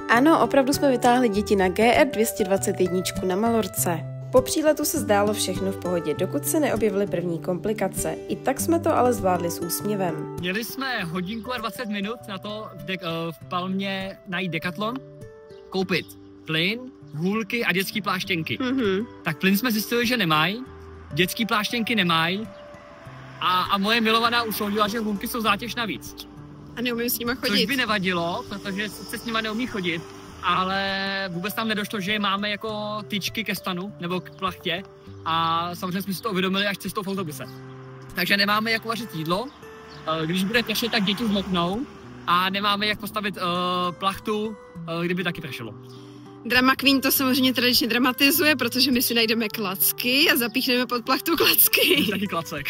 Ano, opravdu jsme vytáhli děti na GR 221 na Malorce. Po příletu se zdálo všechno v pohodě, dokud se neobjevily první komplikace. I tak jsme to ale zvládli s úsměvem. Měli jsme hodinku a 20 minut na to v Palmě najít Decathlon, koupit plyn, hůlky a dětský pláštěnky. Tak plyn jsme zjistili, že nemají, dětský pláštěnky nemají a moje milovaná usoudila, že hůlky jsou zátěž navíc. A neumím s nima chodit. Což by nevadilo, protože se s nima neumí chodit, ale vůbec tam nedošlo, že máme jako tyčky ke stanu nebo k plachtě a samozřejmě jsme si to uvědomili až cestou v autobuse. Takže nemáme jak vařit jídlo, když bude pršet, tak děti zmoknou a nemáme jak postavit plachtu, kdyby taky pršelo. Drama Queen to samozřejmě tradičně dramatizuje, protože my si najdeme klacky a zapíchneme pod plachtu klacky. Taky klacek.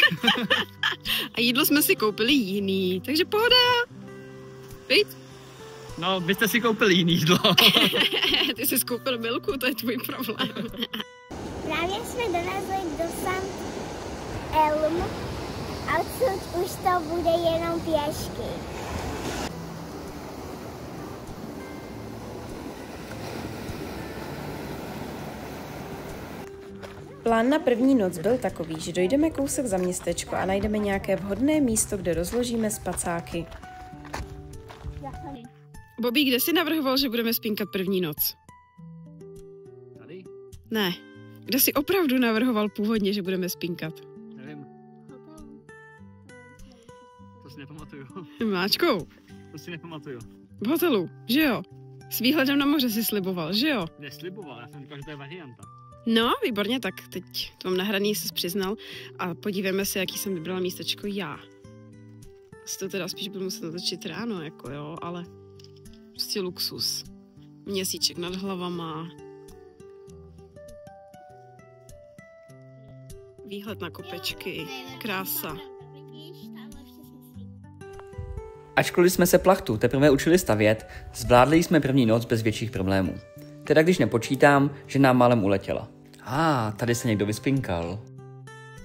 A jídlo jsme si koupili jiný, takže pohoda. Víš? No, vy jste si koupili jiný jídlo. Ty jsi koupil milku, to je tvůj problém. Právě jsme dorazili do St. Elm a odsud už to bude jenom pěšky. Plán na první noc byl takový, že dojdeme kousek za městečko a najdeme nějaké vhodné místo, kde rozložíme spacáky. Bobby, kde jsi navrhoval, že budeme spinkat první noc? Tady? Ne. Kde jsi opravdu navrhoval původně, že budeme spinkat? Nevím. To si nepamatuju. Máčkou. To si nepamatuju. V hotelu, že jo? S výhledem na moře si sliboval, že jo? Nesliboval, já jsem říkal, že to je varianta. No, výborně, tak teď to mám nahraný, jsi přiznal a podívejme se, jaký jsem vybrala místečko já. Asi to teda spíš budu muset natočit ráno, jako jo, ale prostě luxus. Měsíček nad hlavama. Výhled na kopečky, krása. Ačkoliv jsme se plachtu teprve učili stavět, zvládli jsme první noc bez větších problémů. Teda když nepočítám, že nám málem uletěla. Tady se někdo vyspinkal.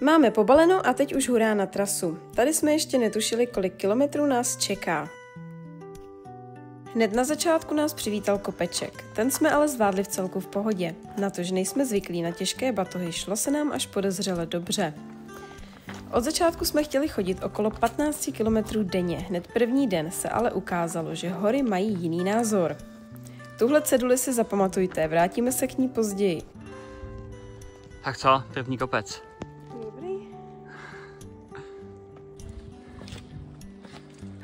Máme pobaleno a teď už hurá na trasu. Tady jsme ještě netušili, kolik kilometrů nás čeká. Hned na začátku nás přivítal kopeček. Ten jsme ale zvládli v celku v pohodě. Na to, že nejsme zvyklí na těžké batohy, šlo se nám až podezřele dobře. Od začátku jsme chtěli chodit okolo 15 kilometrů denně. Hned první den se ale ukázalo, že hory mají jiný názor. Tuhle ceduli si zapamatujte, vrátíme se k ní později. Tak co, první kopec. Dobrý.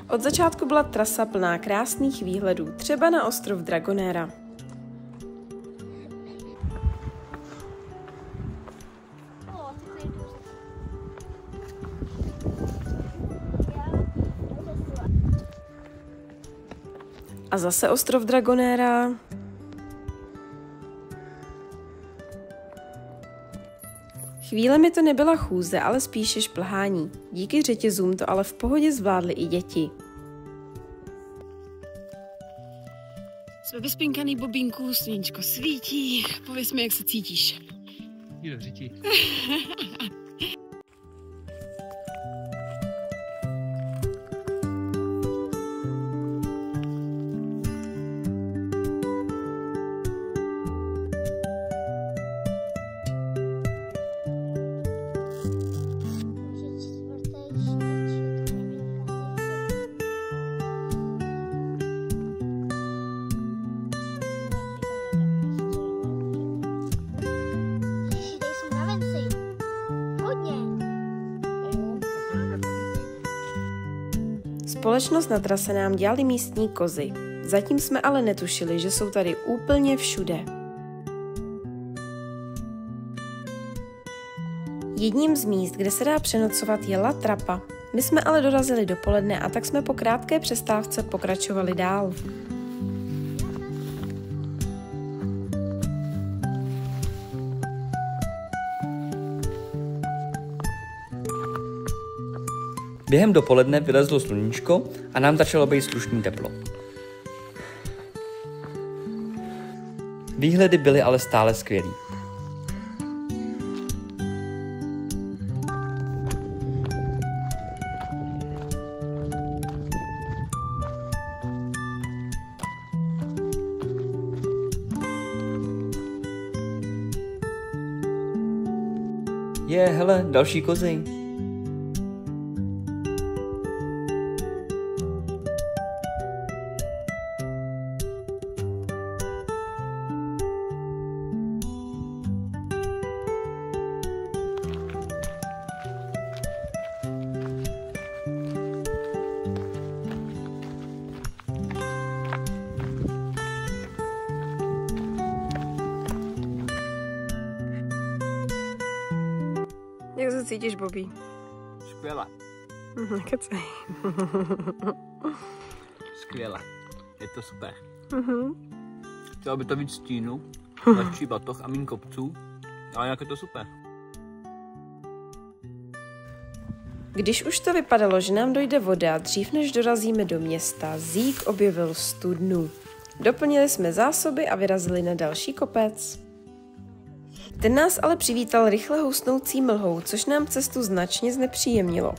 Od začátku byla trasa plná krásných výhledů, třeba na ostrov Dragonera. A zase ostrov Dragonera. Chvílemi to nebyla chůze, ale spíše šplhání. Díky řetězům to ale v pohodě zvládly i děti. Jsme vyspinkaný, Bobínku, sluníčko svítí. Pověz mi, jak se cítíš. Jde řití. Společnost na trase nám dělali místní kozy. Zatím jsme ale netušili, že jsou tady úplně všude. Jedním z míst, kde se dá přenocovat, je La Trapa. My jsme ale dorazili dopoledne a tak jsme po krátké přestávce pokračovali dál. Během dopoledne vylezlo sluníčko a nám začalo být slušný teplo. Výhledy byly ale stále skvělý. Hele, další kozy. Jak se cítíš, Bobby? Skvěle. Nekecej. Skvěle. Je to super. Chtěla by to víc stínu, lepší batoh a míň kopců, ale jinak je to super. Když už to vypadalo, že nám dojde voda, dřív než dorazíme do města, Zík objevil studnu. Doplnili jsme zásoby a vyrazili na další kopec. Ten nás ale přivítal rychle housnoucí mlhou, což nám cestu značně znepříjemnilo.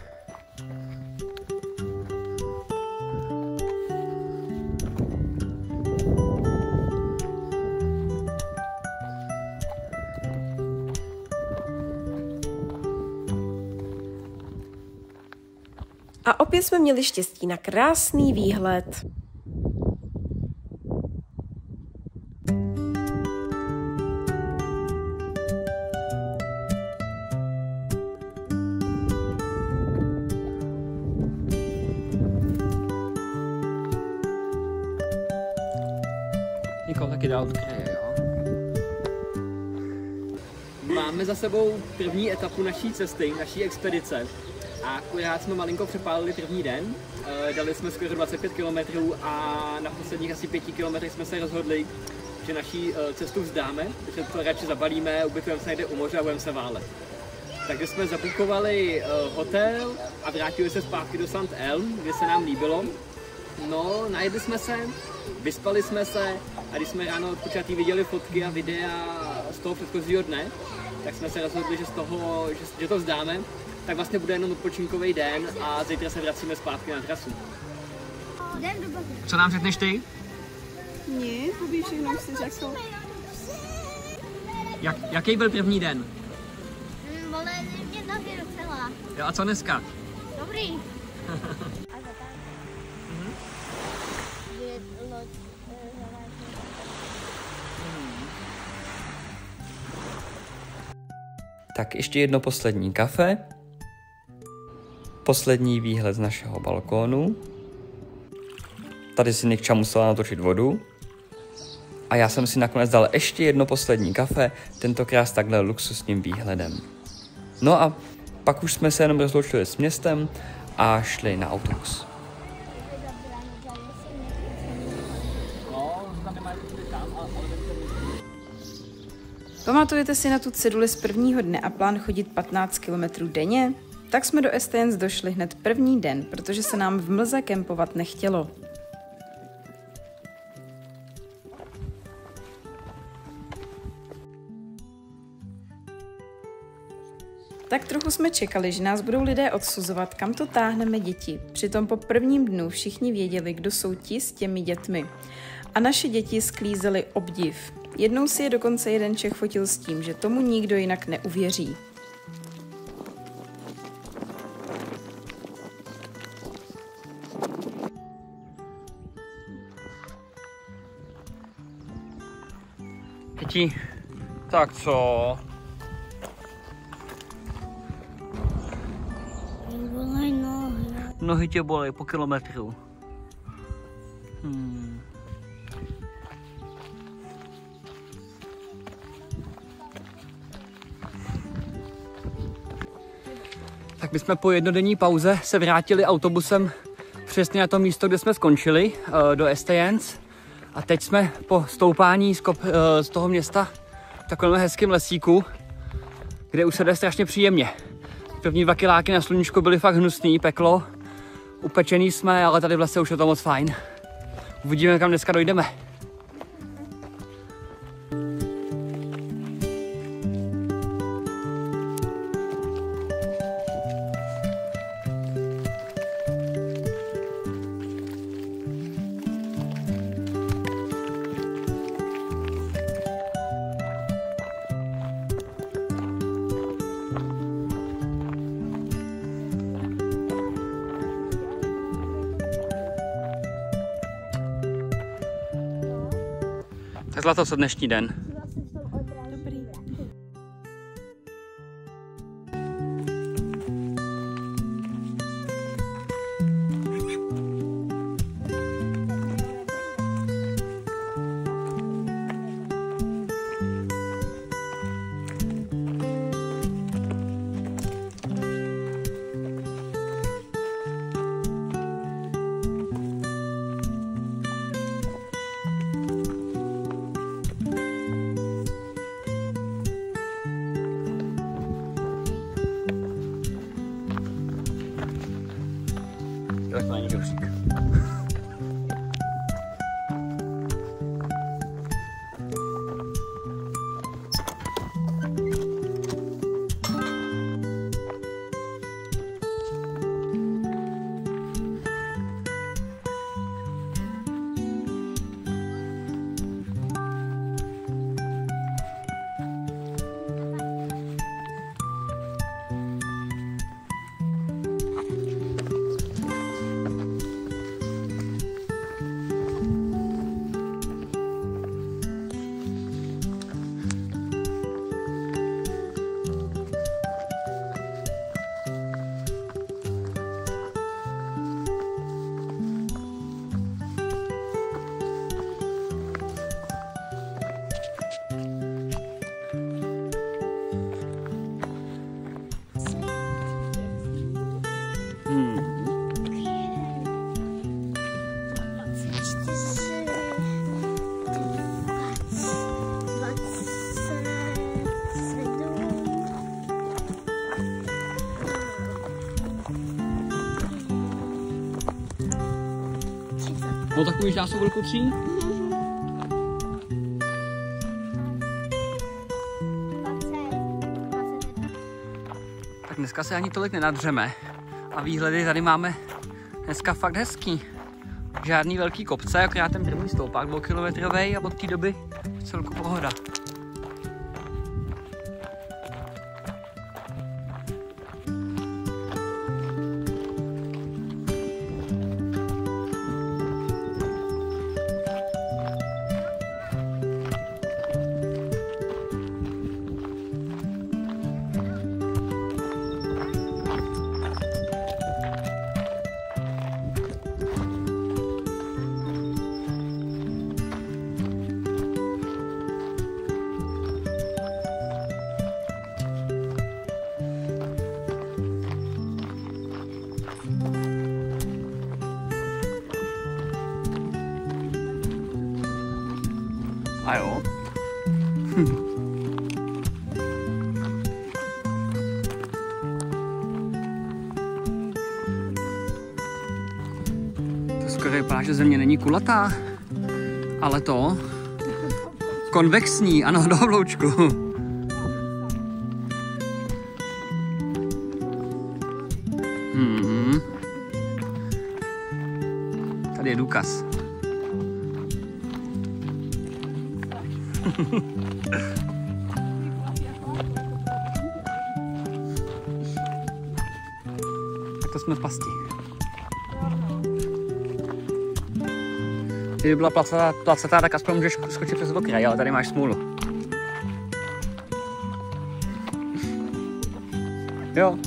A opět jsme měli štěstí na krásný výhled. Nikoho taky dál odkryje, jo? Máme za sebou první etapu naší cesty, naší expedice. A akorát jsme malinko přepálili první den. Dali jsme skoro 25 km a na posledních asi 5 km jsme se rozhodli, že naší cestu vzdáme, že to radši zabalíme, ubytujeme se někde u moře a budeme se válet. Takže jsme zabukovali hotel a vrátili se zpátky do St. Elm, kde se nám líbilo. No, najedli jsme se, vyspali jsme se a když jsme ráno odpočatý viděli fotky a videa z toho předchozího dne, tak jsme se rozhodli, že to vzdáme. Tak vlastně bude jenom odpočinkový den a zítra se vracíme zpátky na trasu. Co nám řekneš ty? Ne, Bobby, všechno už si řekl. Jaký byl první den? Bolely mě nohy docela. Jo, a co dneska? Dobrý. Tak ještě jedno poslední kafe. Poslední výhled z našeho balkónu. Tady si Nikča musela natočit vodu. A já jsem si nakonec dal ještě jedno poslední kafe, tentokrát s takhle luxusním výhledem. No a pak už jsme se jenom rozloučili s městem a šli na autobus. Pamatujete si na tu ceduli z prvního dne a plán chodit 15 km denně? Tak jsme do Estens došli hned první den, protože se nám v mlze kempovat nechtělo. Tak trochu jsme čekali, že nás budou lidé odsuzovat, kam to táhneme děti. Přitom po prvním dnu všichni věděli, kdo jsou ti s těmi dětmi. A naše děti sklízely obdiv. Jednou si je dokonce jeden Čech fotil s tím, že tomu nikdo jinak neuvěří. Děti, tak co? Bolej nohy. Nohy tě bolej po kilometru. Tak my jsme po jednodenní pauze se vrátili autobusem přesně na to místo, kde jsme skončili, do Estens. A teď jsme po stoupání z toho města v takovém hezkém lesíku, kde už se jde strašně příjemně. První 2 kiláky na sluníčku byly fakt hnusný, peklo. Upečený jsme, ale tady v lese už je to moc fajn. Uvidíme, kam dneska dojdeme. Tak Zlato, co dnešní den? Dobrý. Tak to není dobřík. No tak už násobilku 3. Tak dneska se ani tolik nenadřeme a výhledy tady máme dneska fakt hezký. Žádný velký kopce, akorát ten první stoupák 2kilometrovej a od té doby celku pohoda. A jo. To skoro vypadá, že země není kulatá, ale to konvexní, ano, do obloučku. Tady je důkaz. Tak to jsme v pasti. Kdyby byla placatá, tak aspoň můžeš skočit přes okraj, ale tady máš smůlu. Jo.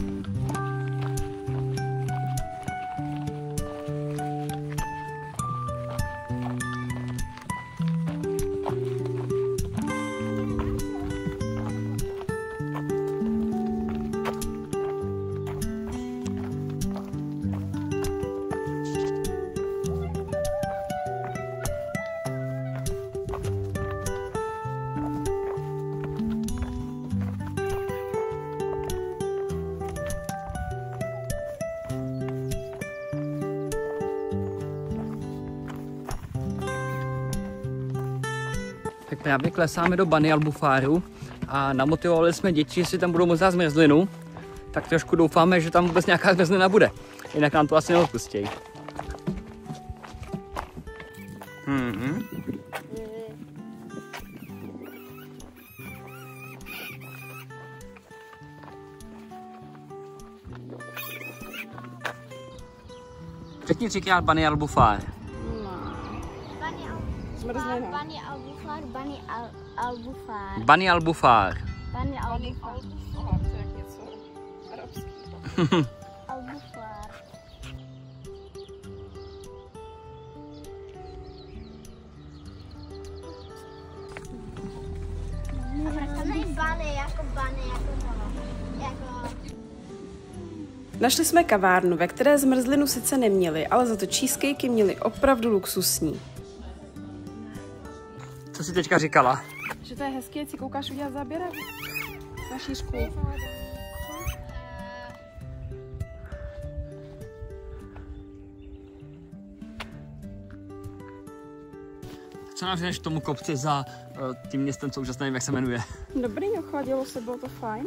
Tak právě klesáme do Bany Albufáru a namotivovali jsme děti, jestli tam budou moc dát zmrzlinu, tak trošku doufáme, že tam vůbec nějaká zmrzlina bude. Jinak nám to asi neodpustějí. Řekni 3krát Bany Albufár. Zmrzlina. Bani Albufar, Bani Albufar. Bani Albufar. Bani Albufar. Aha, to je jak něco arabského. Albufar. A proč tam není Bani, jako Našli jsme kavárnu, ve které zmrzlinu sice neměli, ale za to cheesecakey měli opravdu luxusní. Co jsi teďka říkala? Že to je hezké, si koukáš udělat záběrek na šířku. Co nám řekneš k tomu kopci za tím městem, co úžasné, jak se jmenuje? Dobrý, ochladilo se, bylo to fajn.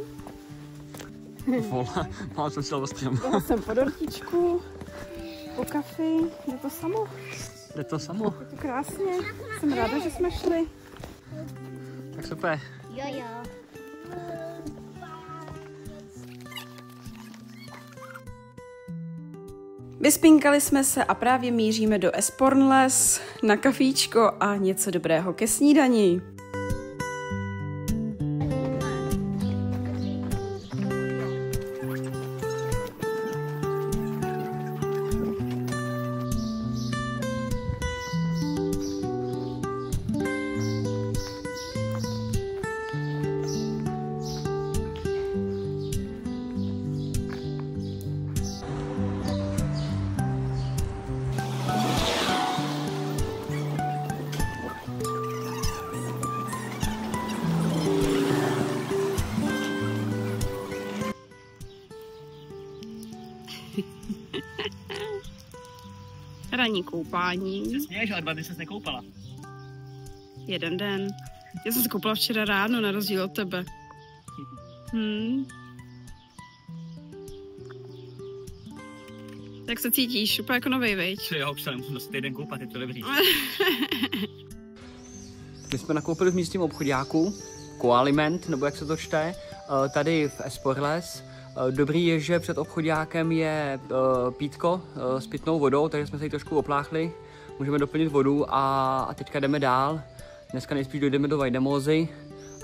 Vola, málo jsem si ostrým. Byla jsem po dortičku, po kafi, jde to samo. Jde to samo. Je to krásně, jsem ráda, že jsme šli. Tak super. Jo. Vyspinkali jsme se a právě míříme do Espornles na kafíčko a něco dobrého ke snídani. Ranní koupání. Směješ, ale 2 dny ses nekoupala. Jeden den. Já jsem se koupala včera ráno, na rozdíl od tebe. Jak se cítíš? Úplně jako novej, viď? Jo, už se nemusím dost týden koupat, je to dobrý. My jsme nakoupili v místním obchodáku Coaliment, nebo jak se to čte, tady v Esporles. Dobrý je, že před obchodákem je pítko s pitnou vodou, takže jsme se ji trošku opláchli. Můžeme doplnit vodu a teďka jdeme dál. Dneska nejspíš dojdeme do Vajdemózy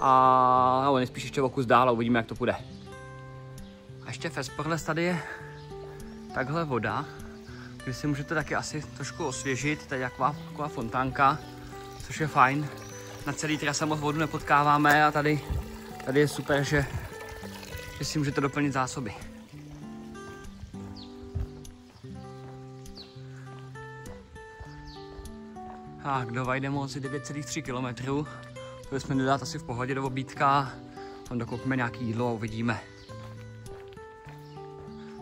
a nejspíš ještě o kus dál a uvidíme, jak to půjde. A ještě v Esporles tady je takhle voda, kde si můžete taky asi trošku osvěžit. Tady je taková fontánka, což je fajn. Na celý trase moc vodu nepotkáváme a tady je super, že si můžete doplnit zásoby. Tak, do Vajdemózy 9,3 km. To bychom měli dát asi v pohodě do obídka. Tam dokoupíme nějaké jídlo a uvidíme.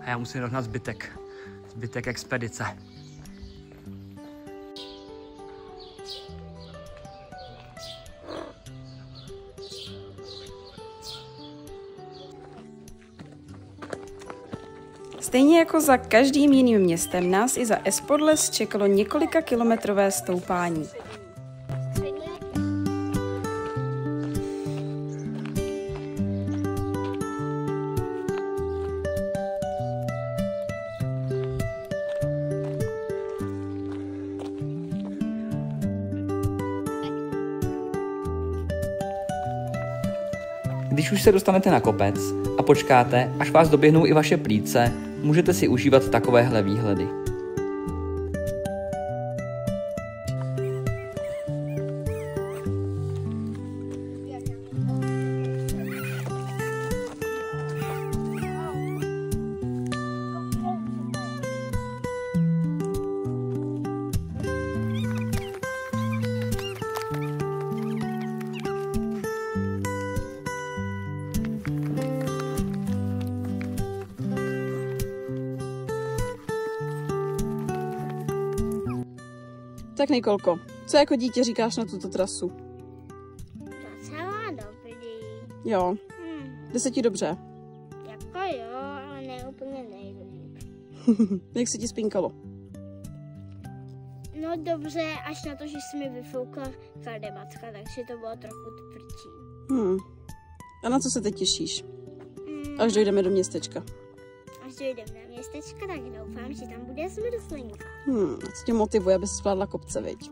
A já musím dohnat zbytek expedice. Stejně jako za každým jiným městem nás i za Esporles čekalo několika kilometrové stoupání. Když už se dostanete na kopec a počkáte, až vás doběhnou i vaše plíce, můžete si užívat takovéhle výhledy. Tak Nikolko, co jako dítě říkáš na tuto trasu? Docela dobrý. Jo, jde se ti dobře. Jako jo, ale ne úplně nejlíp. Jak se ti spinkalo? No dobře, až na to, že jsi mi vyfoukla kardematka, takže to bylo trochu tvrdší. A na co se teď těšíš? Až dojdeme do městečka. Až dojdeme na městečka, tak doufám, že tam bude zmrzlinka. Co tě motivuje, aby se zvládla kopce, viď?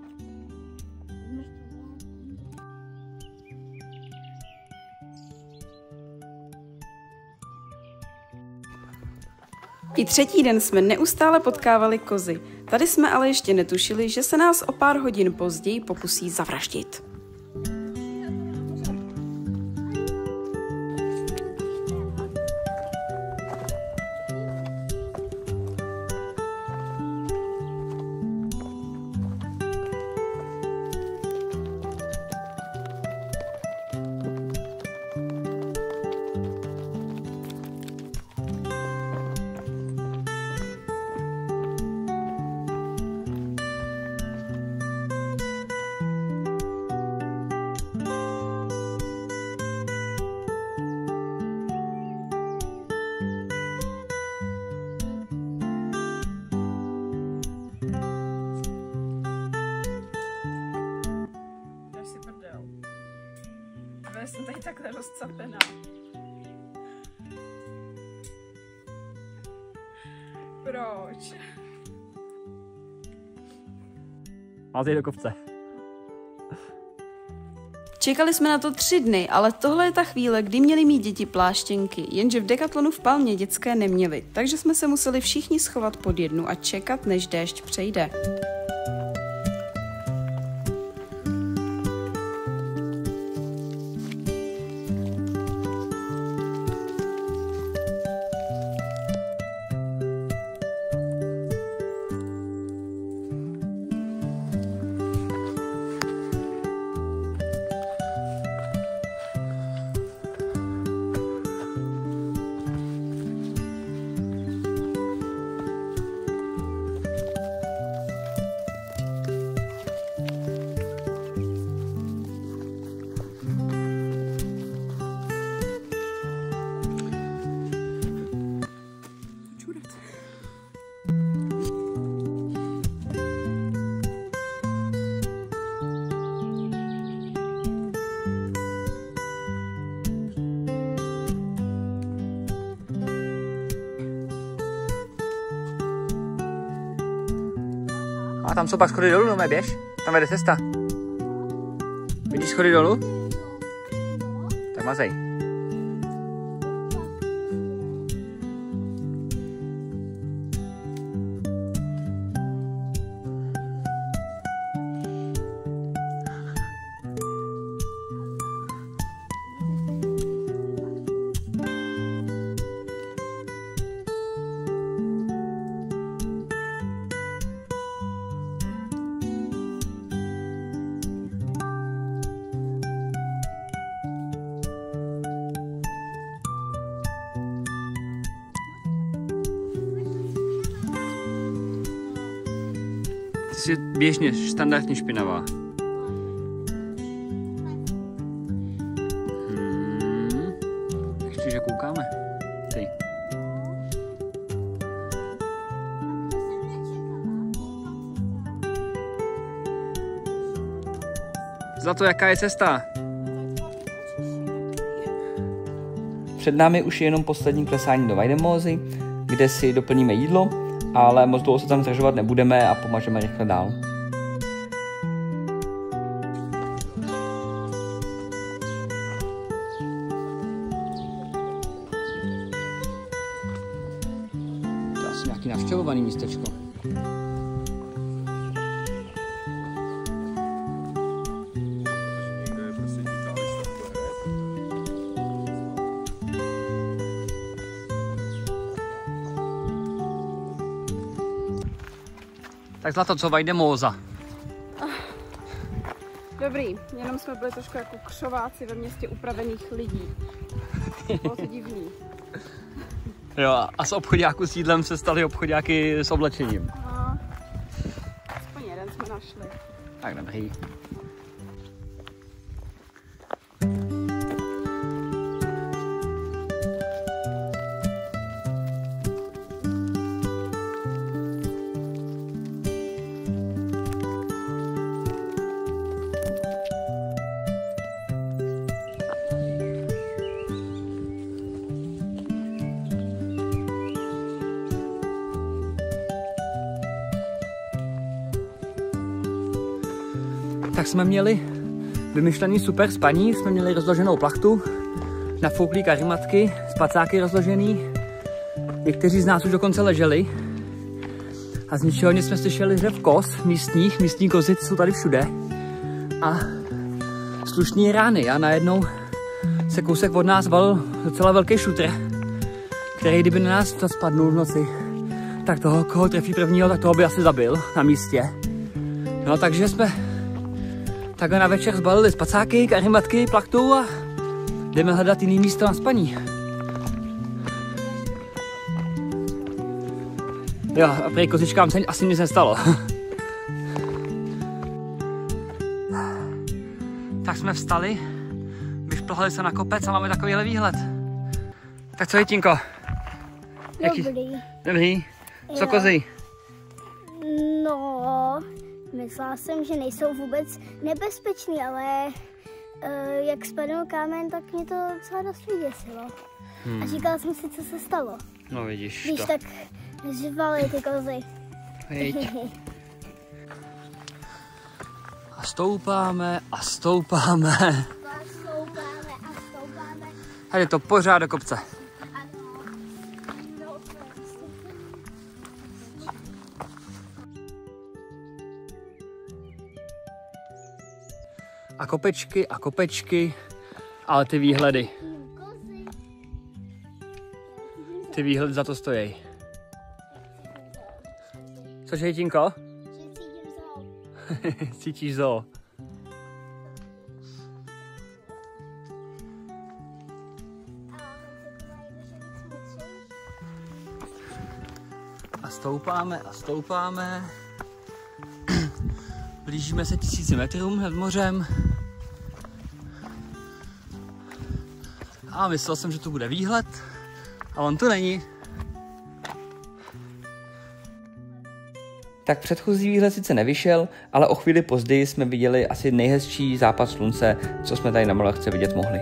I třetí den jsme neustále potkávali kozy. Tady jsme ale ještě netušili, že se nás o pár hodin později pokusí zavraždit. Já jsem tady takhle rozcapená. Proč? Máte do kopce. Čekali jsme na to 3 dny, ale tohle je ta chvíle, kdy měli mít děti pláštěnky, jenže v Decathlonu v Palmě dětské neměli, takže jsme se museli všichni schovat pod jednu a čekat, než déšť přejde. A tam jsou pak schody dolů, no mé běž. Tam vede cesta. Vidíš schody dolů? Tak mazej. Ty jsi běžně standardně špinavá. Ještě, že koukáme. Ty. Zlato, jaká je cesta? Před námi už je jenom poslední klesání do Vajdemózy, kde si doplníme jídlo, ale moc dlouho se tam zdržovat nebudeme a pomažeme rychle dál. To je asi nějaký navštěvovaný místečko. Tak Zlato, co Vajdemóza? Dobrý, jenom jsme byli trošku jako křováci ve městě upravených lidí. Bylo to divný. Jo, a z obchodáků s jídlem se staly obchodáky s oblečením. Aha. Aspoň jeden jsme našli. Tak dobrý. Tak jsme měli vymyšlený super spaní, jsme měli rozloženou plachtu, nafouklý karimatky, spacáky rozložený, Někteří z nás už dokonce leželi. A z ničeho nic jsme slyšeli řev koz místní kozy jsou tady všude. A slušný rány a najednou se kousek od nás valil docela velký šutr, který kdyby na nás to spadnul v noci, tak toho, koho trefí prvního, tak toho by asi zabil na místě. No takže jsme takhle na večer zbalili spacáky, karimatky, plachtu a jdeme hledat jiný místo na spaní. Jo, a prej kozičkám se asi nic nestalo. Tak jsme vstali, vyšplhali se na kopec a máme takovýhle výhled. Tak co, Jitínko? Dobrý. Co kozy? No, myslela jsem, že nejsou vůbec nebezpeční, ale jak spadl kámen, tak mě to docela dost vyděsilo. A říkala jsem si, co se stalo. No vidíš Když to. tak řvaly ty kozy. A stoupáme a stoupáme. A je to pořád do kopce. A kopečky, ale ty výhledy. Ty výhledy za to stojí. Cože, Jitínko? Cítíš zoo. A stoupáme. Blížíme se 1000 metrům nad mořem. A myslel jsem, že tu bude výhled, a on tu není. Tak předchozí výhled sice nevyšel, ale o chvíli později jsme viděli asi nejhezčí západ slunce, co jsme tady na Moravce vidět mohli.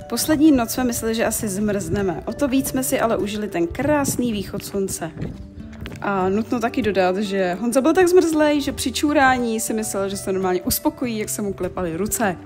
Poslední noc jsme mysleli, že asi zmrzneme. O to víc jsme si ale užili ten krásný východ slunce. A nutno taky dodat, že Honza byl tak zmrzlej, že při čůrání si myslel, že se normálně uspokojí, jak se mu klepaly ruce.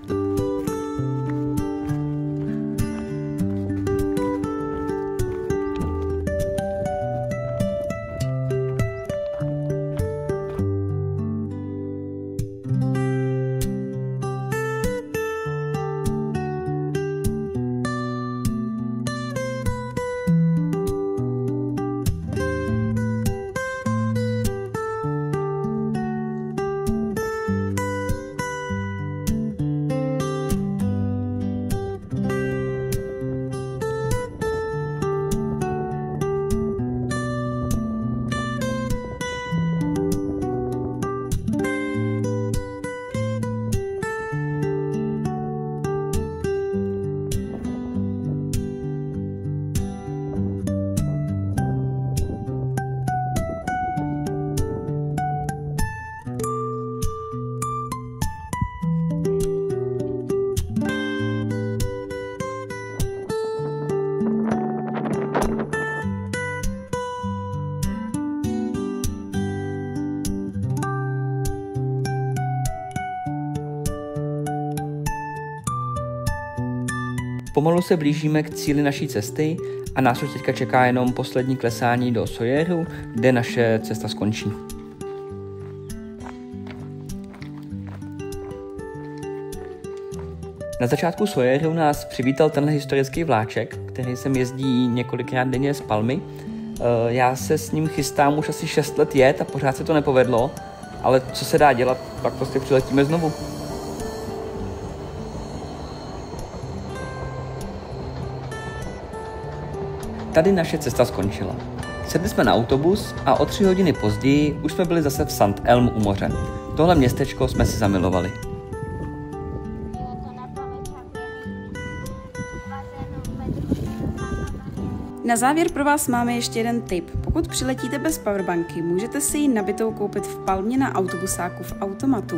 Pomalu se blížíme k cíli naší cesty a nás už teďka čeká jenom poslední klesání do Sawyerů, kde naše cesta skončí. Na začátku Sawyeru nás přivítal tenhle historický vláček, který sem jezdí několikrát denně z Palmy. Já se s ním chystám už asi 6 let jet a pořád se to nepovedlo, ale co se dá dělat, pak prostě přiletíme znovu. Tady naše cesta skončila. Sedli jsme na autobus a o 3 hodiny později už jsme byli zase v St. Elmu u moře. Tohle městečko jsme si zamilovali. Na závěr pro vás máme ještě jeden tip. Pokud přiletíte bez powerbanky, můžete si ji nabitou koupit v Palmě na autobusáku v automatu.